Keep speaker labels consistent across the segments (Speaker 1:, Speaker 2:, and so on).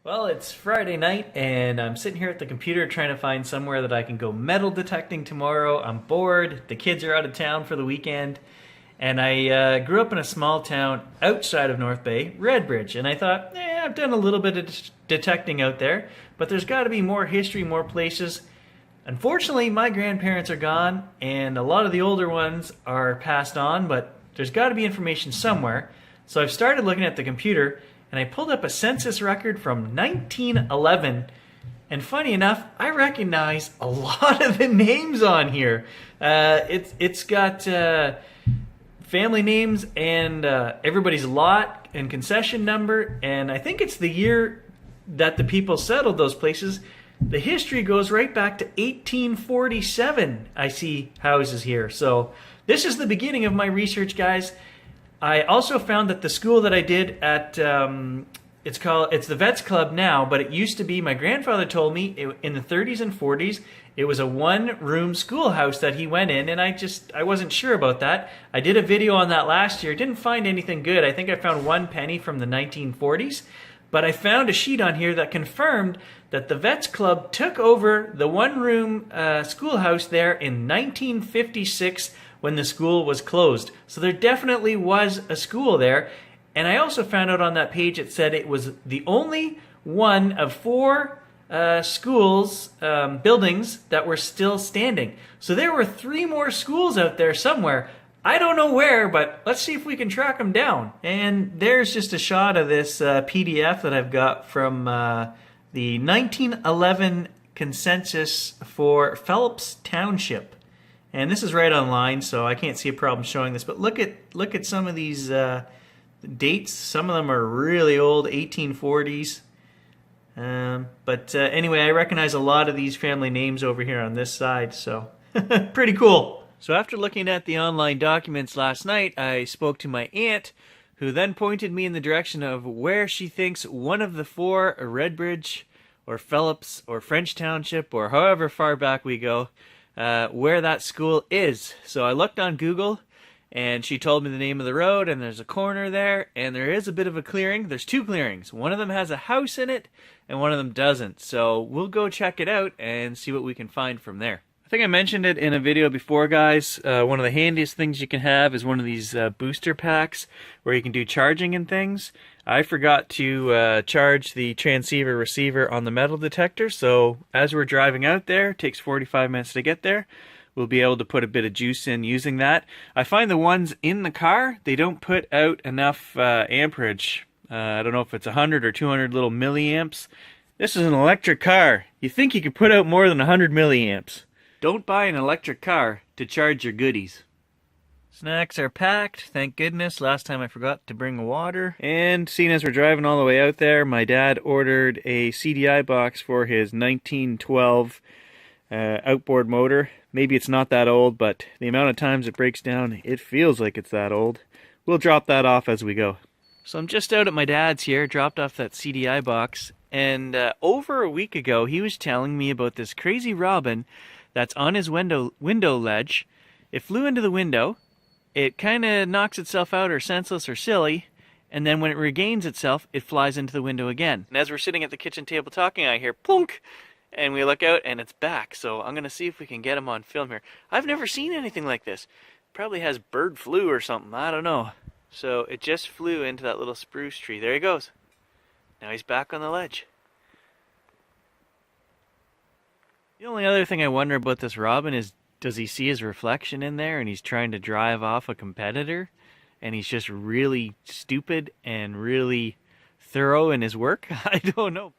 Speaker 1: Well, it's Friday night, and I'm sitting here at the computer trying to find somewhere that I can go metal detecting tomorrow. I'm bored. The kids are out of town for the weekend, and I grew up in a small town outside of North Bay, Redbridge, and I thought, I've done a little bit of detecting out there, but there's got to be more history, more places. Unfortunately, my grandparents are gone, and a lot of the older ones are passed on, but there's got to be information somewhere. So I've started looking at the computer, and I pulled up a census record from 1911. And funny enough, I recognize a lot of the names on here. It's got family names and everybody's lot and concession number, and I think it's the year that the people settled those places. The history goes right back to 1847. I see houses here. So this is the beginning of my research, guys. I also found that the school that I did at, it's the Vets Club now, but it used to be, my grandfather told me, in the 30s and 40s, it was a one-room schoolhouse that he went in, and I wasn't sure about that. I did a video on that last year. Didn't find anything good. I think I found one penny from the 1940s. But I found a sheet on here that confirmed that the Vets Club took over the one-room schoolhouse there in 1956 when the school was closed. So there definitely was a school there. And I also found out on that page it said it was the only one of four schools, buildings that were still standing. So there were three more schools out there somewhere. I don't know where, but let's see if we can track them down. And there's just a shot of this PDF that I've got from the 1911 consensus for Phelps Township. And this is right online, so I can't see a problem showing this. But look at some of these dates. Some of them are really old, 1840s. Anyway, I recognize a lot of these family names over here on this side, so pretty cool. So after looking at the online documents last night, I spoke to my aunt, who then pointed me in the direction of where she thinks one of the four, Redbridge or Phelps or French Township or however far back we go, where that school is. So I looked on Google, and she told me the name of the road, and there's a corner there, and there is a bit of a clearing. There's two clearings. One of them has a house in it, and one of them doesn't. So we'll go check it out and see what we can find from there. I think I mentioned it in a video before, guys. One of the handiest things you can have is one of these booster packs where you can do charging and things. I forgot to charge the transceiver receiver on the metal detector, so as we're driving out there, it takes 45 minutes to get there, we'll be able to put a bit of juice in using that. I find the ones in the car, they don't put out enough amperage. I don't know if it's 100 or 200 little milliamps. This is an electric car. You think you could put out more than 100 milliamps. Don't buy an electric car to charge your goodies. Snacks are packed, thank goodness. Last time I forgot to bring water. And seeing as we're driving all the way out there, my dad ordered a CDI box for his 1912 outboard motor. Maybe it's not that old, but the amount of times it breaks down, it feels like it's that old. We'll drop that off as we go. So I'm just out at my dad's here, dropped off that CDI box, and over a week ago he was telling me about this crazy robin that's on his window ledge. It flew into the window, it kind of knocks itself out or senseless or silly, and then when it regains itself, it flies into the window again. And as we're sitting at the kitchen table talking, I hear plunk, and we look out and it's back. So I'm going to see if we can get him on film here. I've never seen anything like this. Probably has bird flu or something, I don't know. So it just flew into that little spruce tree. There he goes. Now he's back on the ledge. The only other thing I wonder about this robin is, does he see his reflection in there and he's trying to drive off a competitor and he's just really stupid and really thorough in his work? I don't know.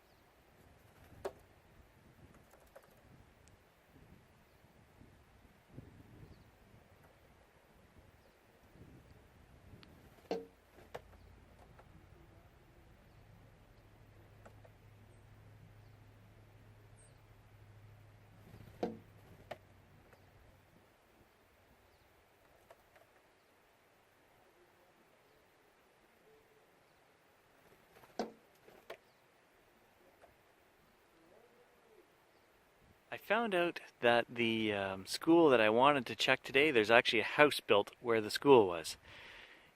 Speaker 1: I found out that the school that I wanted to check today, there's actually a house built where the school was.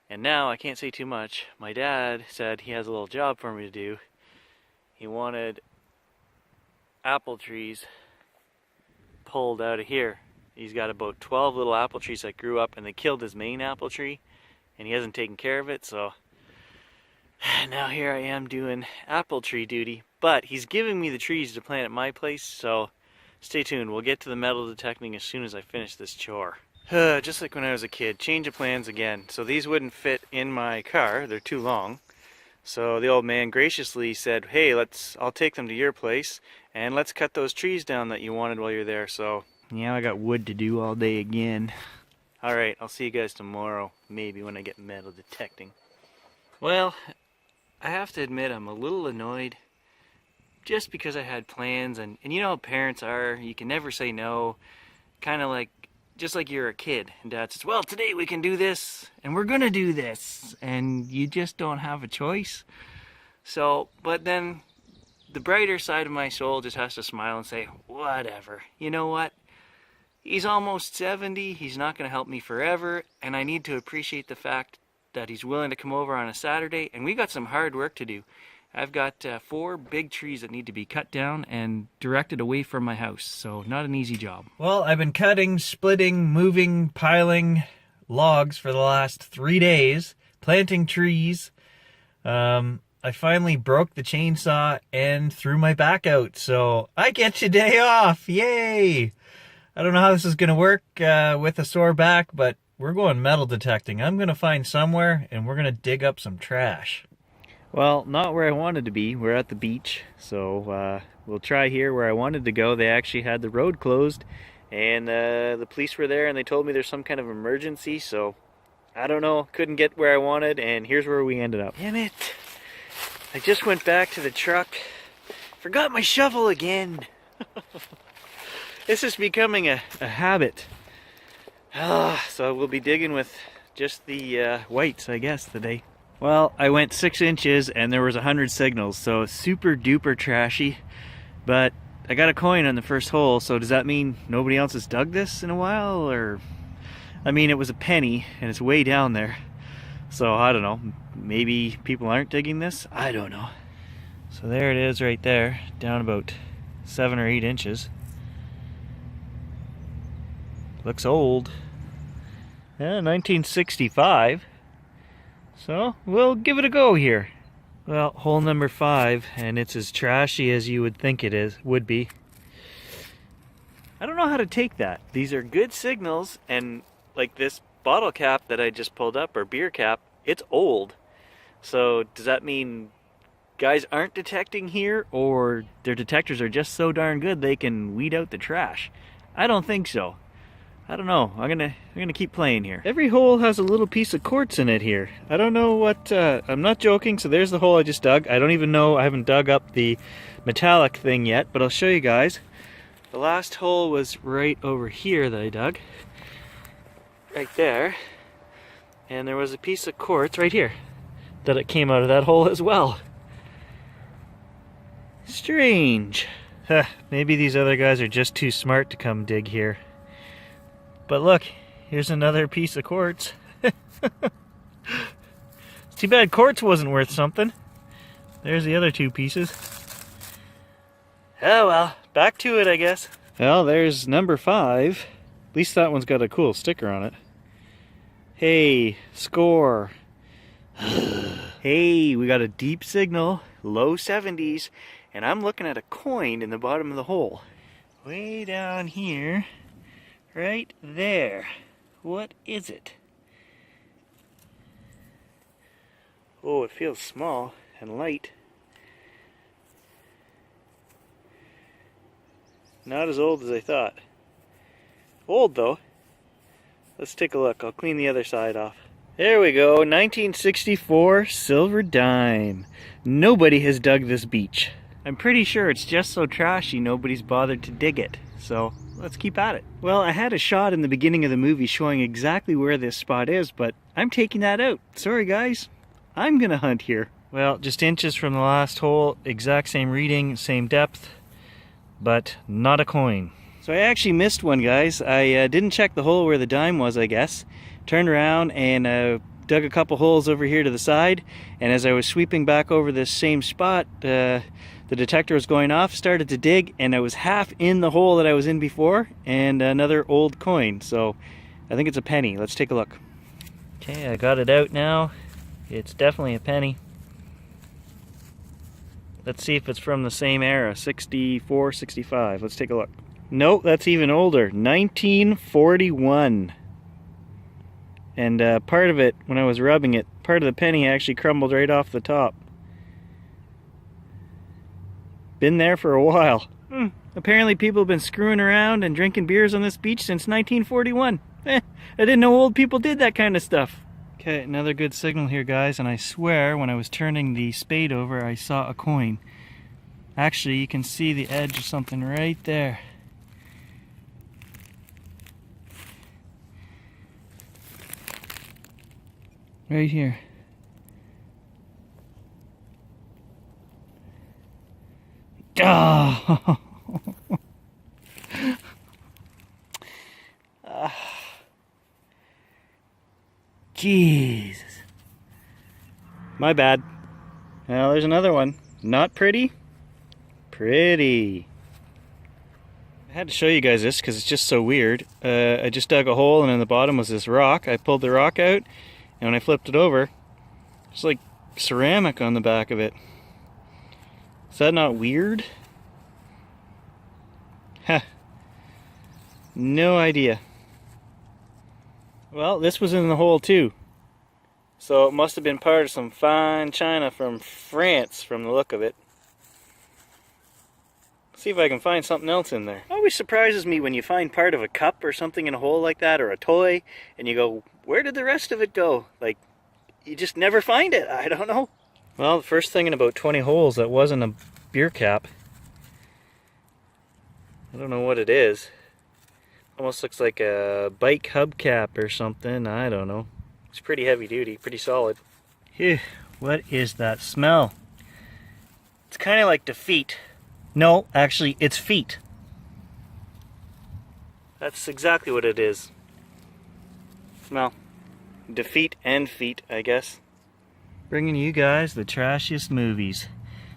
Speaker 1: And now I can't say too much. My dad said he has a little job for me to do. he wanted apple trees pulled out of here. He's got about 12 little apple trees that grew up and they killed his main apple tree and he hasn't taken care of it, so now here I am doing apple tree duty. But he's giving me the trees to plant at my place, so stay tuned. We'll get to the metal detecting as soon as I finish this chore. Just like when I was a kid, change of plans again. So these wouldn't fit in my car, they're too long. So the old man graciously said, hey, I'll take them to your place and let's cut those trees down that you wanted while you're there. So now I got wood to do all day again. Alright, I'll see you guys tomorrow, maybe when I get metal detecting. Well, I have to admit I'm a little annoyed just because I had plans, and you know how parents are, you can never say no. Kind of like, just like you're a kid and dad says, well, today we can do this and we're gonna do this, and you just don't have a choice. So, but then the brighter side of my soul just has to smile and say, whatever, you know what? He's almost 70, he's not gonna help me forever, and I need to appreciate the fact that he's willing to come over on a Saturday, and we got some hard work to do. I've got 4 big trees that need to be cut down and directed away from my house, so not an easy job. Well, I've been cutting, splitting, moving, piling logs for the last 3 days, planting trees. I finally broke the chainsaw and threw my back out, so I get today off, yay! I don't know how this is going to work with a sore back, but we're going metal detecting. I'm going to find somewhere and we're going to dig up some trash. Well, not where I wanted to be. We're at the beach, so we'll try here where I wanted to go. They actually had the road closed and the police were there and they told me there's some kind of emergency, so I don't know, couldn't get where I wanted, and here's where we ended up. Damn it! I just went back to the truck. Forgot my shovel again. This is becoming a habit. So we'll be digging with just the whites, I guess, today. Well, I went 6 inches and there was 100 signals, so super duper trashy. But I got a coin on the first hole, so does that mean nobody else has dug this in a while? Or, I mean, it was a penny and it's way down there. So I don't know, maybe people aren't digging this? I don't know. So there it is right there, down about 7 or 8 inches. Looks old. Yeah, 1965. So we'll give it a go here. Well, hole number 5, and it's as trashy as you would think it would be. I don't know how to take that. These are good signals, and like this bottle cap that I just pulled up, or beer cap, it's old. So does that mean guys aren't detecting here, or their detectors are just so darn good they can weed out the trash? I don't think so. I don't know. I'm gonna keep playing here. Every hole has a little piece of quartz in it here. I don't know what. I'm not joking. So there's the hole I just dug. I don't even know. I haven't dug up the metallic thing yet, but I'll show you guys. The last hole was right over here that I dug. Right there. And there was a piece of quartz right here that it came out of that hole as well. Strange. Maybe these other guys are just too smart to come dig here. But look, here's another piece of quartz. It's too bad quartz wasn't worth something. There's the other 2 pieces. Oh well, back to it, I guess. Well, there's number 5. At least that one's got a cool sticker on it. Hey, score. Hey, we got a deep signal, low 70s, and I'm looking at a coin in the bottom of the hole. Way down here. Right there. What is it? Oh, it feels small and light. Not as old as I thought. Old though. Let's take a look. I'll clean the other side off. There we go. 1964 silver dime. Nobody has dug this beach. I'm pretty sure it's just so trashy nobody's bothered to dig it. So let's keep at it. Well, I had a shot in the beginning of the movie showing exactly where this spot is, but I'm taking that out. Sorry guys, I'm gonna hunt here. Well, just inches from the last hole, exact same reading, same depth, but not a coin. So I actually missed one, guys. I didn't check the hole where the dime was, I guess. Turned around and dug a couple holes over here to the side, and as I was sweeping back over this same spot, The detector was going off, started to dig, and I was half in the hole that I was in before, and another old coin. So I think it's a penny. Let's take a look. Okay, I got it out now. It's definitely a penny. Let's see if it's from the same era, 64, 65. Let's take a look. Nope, that's even older, 1941. And part of it, when I was rubbing it, part of the penny actually crumbled right off the top. Been there for a while. Apparently people have been screwing around and drinking beers on this beach since 1941. I didn't know old people did that kind of stuff. Okay, another good signal here, guys, and I swear when I was turning the spade over, I saw a coin. Actually, you can see the edge of something right there. Right here. Oh! Jesus. My bad. Now there's another one. Not pretty. Pretty. I had to show you guys this because it's just so weird. I just dug a hole and in the bottom was this rock. I pulled the rock out and when I flipped it over, it's like ceramic on the back of it. Is that not weird? Ha. No idea. Well, this was in the hole too. So it must have been part of some fine china from France from the look of it. See if I can find something else in there. It always surprises me when you find part of a cup or something in a hole like that, or a toy, and you go, where did the rest of it go? Like, you just never find it. I don't know. Well, the first thing in about 20 holes that wasn't a beer cap. I don't know what it is. Almost looks like a bike hubcap or something. I don't know. It's pretty heavy duty, pretty solid. Phew, what is that smell? It's kind of like defeat. No, actually, it's feet. That's exactly what it is. Smell. Defeat and feet, I guess. Bringing you guys the trashiest movies.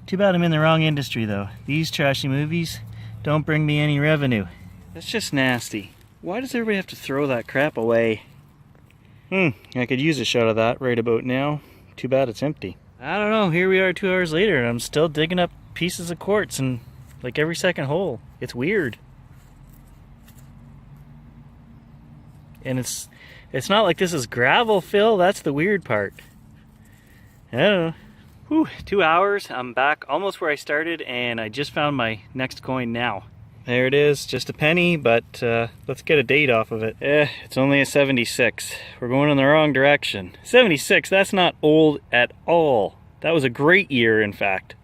Speaker 1: Too bad I'm in the wrong industry, though. These trashy movies don't bring me any revenue. That's just nasty. Why does everybody have to throw that crap away? I could use a shot of that right about now. Too bad it's empty. I don't know, here we are 2 hours later and I'm still digging up pieces of quartz in like every second hole. It's weird. And it's not like this is gravel fill, that's the weird part. I don't know. Whew, 2 hours, I'm back almost where I started and I just found my next coin now. There it is, just a penny, but let's get a date off of it. It's only a 76. We're going in the wrong direction. 76, that's not old at all. That was a great year, in fact.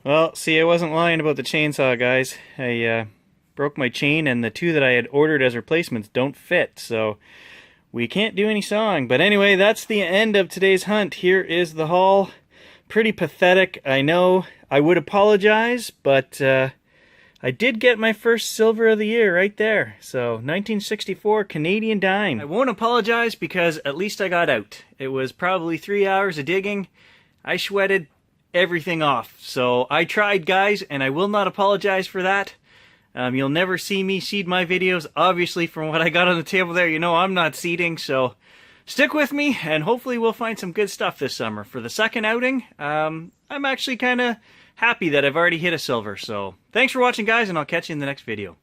Speaker 1: Well, see, I wasn't lying about the chainsaw, guys. I broke my chain and the two that I had ordered as replacements don't fit, so we can't do any sawing. But anyway, that's the end of today's hunt. Here is the haul. Pretty pathetic, I know. I would apologize, but I did get my first silver of the year right there. So 1964 Canadian dime. I won't apologize because at least I got out. It was probably 3 hours of digging. I sweated everything off. So I tried, guys, and I will not apologize for that. You'll never see me seed my videos. Obviously, from what I got on the table there, you know I'm not seeding. So stick with me, and hopefully we'll find some good stuff this summer. For the second outing, I'm actually kind of happy that I've already hit a silver. So thanks for watching, guys, and I'll catch you in the next video.